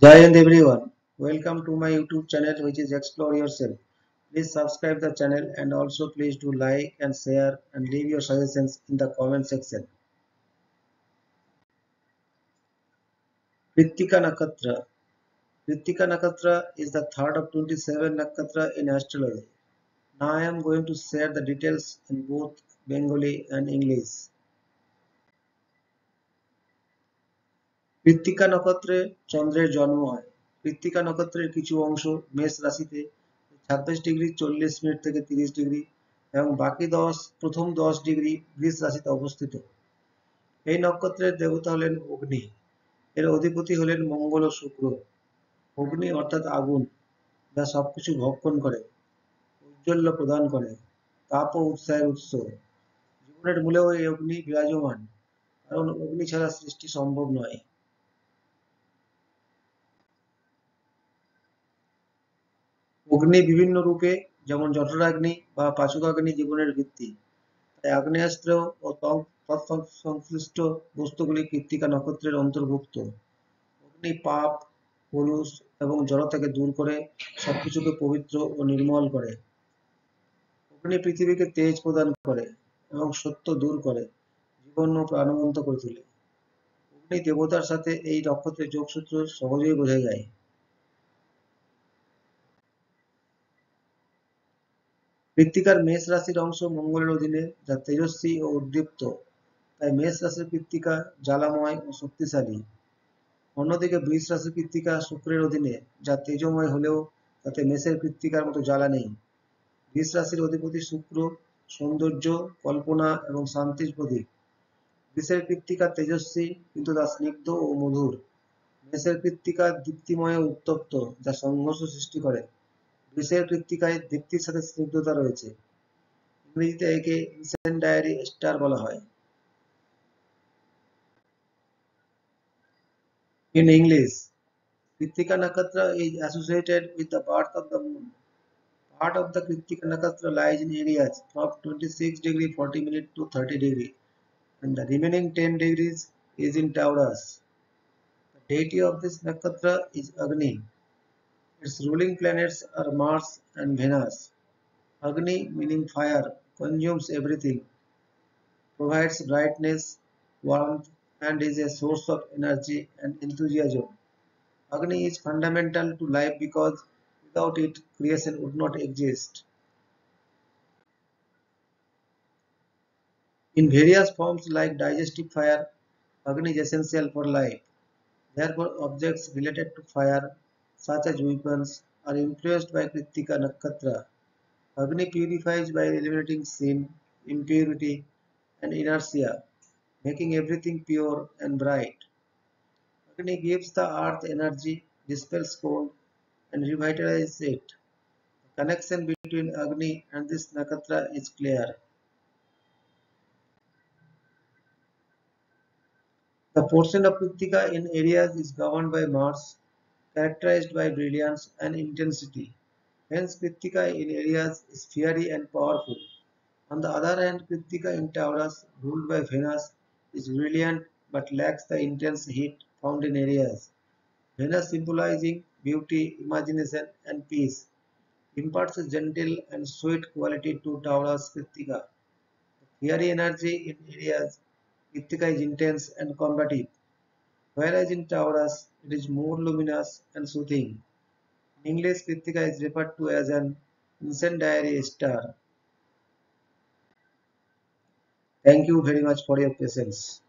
Jai Hind everyone. Welcome to my YouTube channel which is Explore Yourself. Please subscribe the channel and also please do like and share and leave your suggestions in the comment section. Kritika Nakatra. Kritika Nakatra is the third of 27 Nakatra in astrology. Now I am going to share the details in both Bengali and English. Krittika নক্ষত্রে চন্দ্রের জন্ম হয়। কৃত্তিকা নক্ষত্রের কিছু অংশ মেষ রাশিতে 26°40' থেকে 30° এবং বাকি প্রথম 10° বৃষ রাশিতে অবস্থিত। এই নক্ষত্রের দেবতা হলেন অগ্নি। এর অধিপতি হলেন মঙ্গল ও শুক্র। অগ্নি অর্থাৎ আগুন, যা সবকিছু ভক্ষণ করে, ঔজ্জ্বল্য প্রদান করে, তাপ ও উৎসাহের উৎস। জীবনের মূলেও এই অগ্নি বিরাজমান, কারণ অগ্নি ছাড়া সৃষ্টি সম্ভব নয়। অগ্নি বিভিন্ন রূপে, যেমন জঠরাগ্নি বা পাচকাগ্নি জীবনের ভিত্তি। তাই আগ্নেয়াস্ত্র ও তৎসংশ্লিষ্ট বস্তুগুলি কৃত্তিকা নক্ষত্রের অন্তর্ভুক্ত। অগ্নি পাপ, কলুষ এবং জড়তাকে দূর করে সবকিছুকে পবিত্র ও নির্মল করে। অগ্নি পৃথিবীকে তেজ প্রদান করে এবং সত্য দূর করে, জীবন ও প্রাণবন্ত করে তোলে। অগ্নি দেবতার সাথে এই নক্ষত্রের যোগসূত্র সহজেই বোঝা যায়। কৃত্তিকার মেষ রাশির অংশ মঙ্গলের অধীনে, যা তেজস্বী ও উদ্দীপ্ত। তাই মেষ রাশির কৃত্তিকা জ্বালাময় ও শক্তিশালী। অন্যদিকে বৃষ রাশির কৃত্তিকা শুক্রের অধীনে, যা তেজময় হলেও তাতে মেষের কৃত্তিকার মতো জ্বালা নেই। বৃষ রাশির অধিপতি শুক্র সৌন্দর্য, কল্পনা এবং শান্তির প্রতীক। বৃষের কৃত্তিকা তেজস্বী কিন্তু তা স্নিগ্ধ ও মধুর। মেষের কৃত্তিকা দীপ্তিময় ও উত্তপ্ত, যা সংঘর্ষ সৃষ্টি করে। বৃষের কৃত্তিকায় দীপ্তির সাথে স্নিগ্ধতা রয়েছে। ইংরেজিতে একে ইনসেন্ডারি স্টার বলা হয়। In English, Kritika Nakatra is associated with the birth of the moon. Part of the Kritika Nakatra lies in areas from 26°40' to 30°, and the remaining 10 degrees is in Taurus. The deity of this nakatra is Agni. Its ruling planets are Mars and Venus. Agni, meaning fire, consumes everything, provides brightness, warmth, and is a source of energy and enthusiasm. Agni is fundamental to life because without it, creation would not exist. In various forms like digestive fire, Agni is essential for life. Therefore, objects related to fire, such as weapons, are influenced by Kritika Nakatra. Agni purifies by eliminating sin, impurity, and inertia, making everything pure and bright. Agni gives the earth energy, dispels cold, and revitalizes it. The connection between Agni and this nakatra is clear. The portion of Kritika in Aries is governed by Mars, characterized by brilliance and intensity. Hence, Kritika in Aries is fiery and powerful. On the other hand, Kritika in Taurus, ruled by Venus, is brilliant but lacks the intense heat found in Aries. Venus, symbolizing beauty, imagination, and peace, imparts a gentle and sweet quality to Taurus Kritika. The fiery energy in Aries, Kritika is intense and combative, whereas in Taurus it is more luminous and soothing. In English, Kritika is referred to as an incendiary star. Thank you very much for your patience.